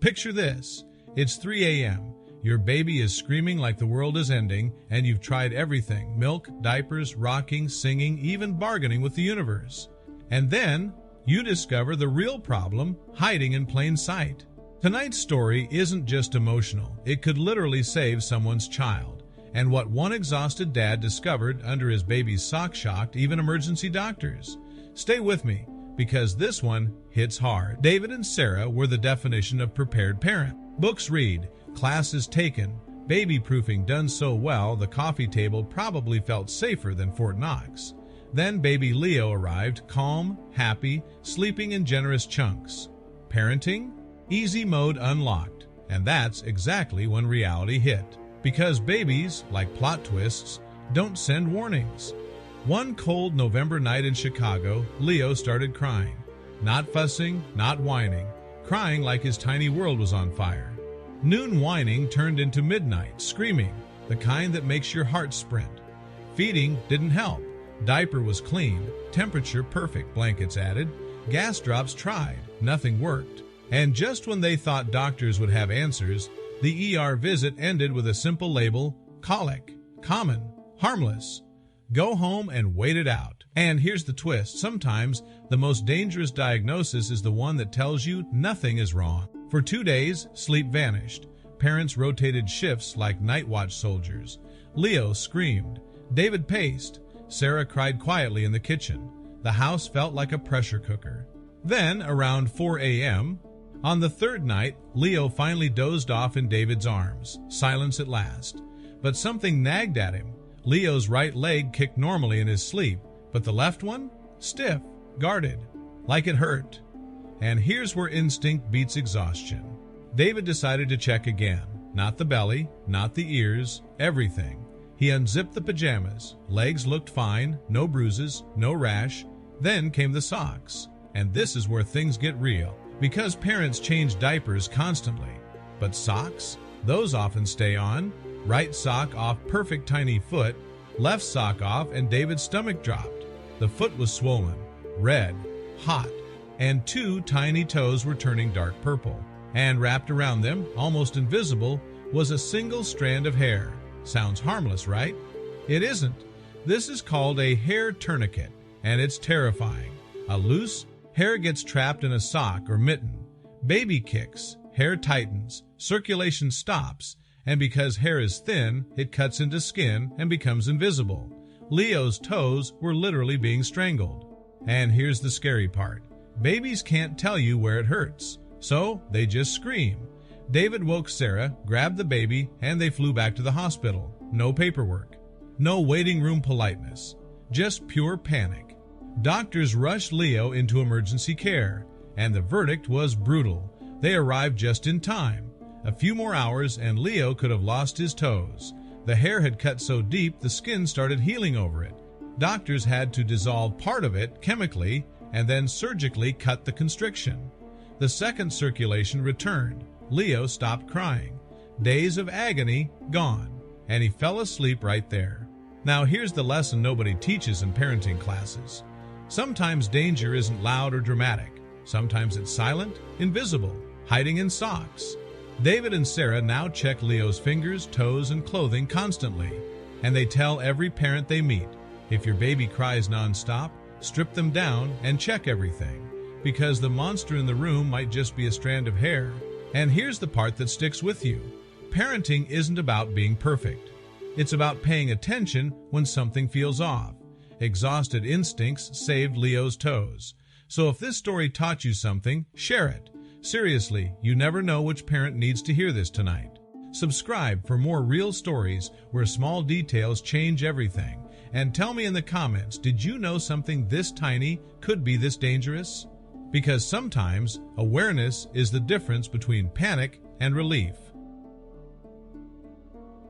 Picture this. It's 3 a.m. Your baby is screaming like the world is ending, and you've tried everything: milk, diapers, rocking, singing, even bargaining with the universe. And then you discover the real problem hiding in plain sight. Tonight's story isn't just emotional. It could literally save someone's child. And what one exhausted dad discovered under his baby's sock shocked even emergency doctors. Stay with me, because this one hits hard. David and Sarah were the definition of prepared parent. Books read, classes taken, baby-proofing done so well the coffee table probably felt safer than Fort Knox. Then baby Leo arrived, calm, happy, sleeping in generous chunks. Parenting? Easy mode unlocked. And that's exactly when reality hit. Because babies, like plot twists, don't send warnings. One cold November night in Chicago, Leo started crying. Not fussing, not whining. Crying like his tiny world was on fire. Noon whining turned into midnight screaming, the kind that makes your heart sprint. Feeding didn't help. Diaper was clean, temperature perfect, blankets added. Gas drops tried, nothing worked. And just when they thought doctors would have answers, the ER visit ended with a simple label: colic, common, harmless. Go home and wait it out. And here's the twist. Sometimes the most dangerous diagnosis is the one that tells you nothing is wrong. For 2 days, sleep vanished. Parents rotated shifts like night watch soldiers. Leo screamed. David paced. Sarah cried quietly in the kitchen. The house felt like a pressure cooker. Then, around 4 a.m., on the third night, Leo finally dozed off in David's arms. Silence at last. But something nagged at him. Leo's right leg kicked normally in his sleep, but the left one? Stiff, guarded, like it hurt. And here's where instinct beats exhaustion. David decided to check again. Not the belly, not the ears, everything. He unzipped the pajamas. Legs looked fine, no bruises, no rash. Then came the socks. And this is where things get real. Because parents change diapers constantly. But socks? Those often stay on. Right sock off, perfect tiny foot. Left sock off, and David's stomach dropped. The foot was swollen, red, hot, and 2 tiny toes were turning dark purple. And wrapped around them, almost invisible, was a single strand of hair. Sounds harmless, right? It isn't. This is called a hair tourniquet, and it's terrifying. A loose hair gets trapped in a sock or mitten. Baby kicks, hair tightens, circulation stops, and because hair is thin, it cuts into skin and becomes invisible. Leo's toes were literally being strangled. And here's the scary part. Babies can't tell you where it hurts, so they just scream. David woke Sarah, grabbed the baby, and they flew back to the hospital. No paperwork. No waiting room politeness. Just pure panic. Doctors rushed Leo into emergency care, and the verdict was brutal. They arrived just in time. A few more hours and Leo could have lost his toes. The hair had cut so deep the skin started healing over it. Doctors had to dissolve part of it chemically and then surgically cut the constriction. The second circulation returned. Leo stopped crying. Days of agony gone, and he fell asleep right there. Now here's the lesson nobody teaches in parenting classes. Sometimes danger isn't loud or dramatic. Sometimes it's silent, invisible, hiding in socks. David and Sarah now check Leo's fingers, toes, and clothing constantly, and they tell every parent they meet, if your baby cries nonstop, strip them down and check everything, because the monster in the room might just be a strand of hair. And here's the part that sticks with you. Parenting isn't about being perfect. It's about paying attention when something feels off. Exhausted instincts saved Leo's toes. So if this story taught you something, share it. Seriously, you never know which parent needs to hear this tonight. Subscribe for more real stories where small details change everything. And tell me in the comments, did you know something this tiny could be this dangerous? Because sometimes awareness is the difference between panic and relief.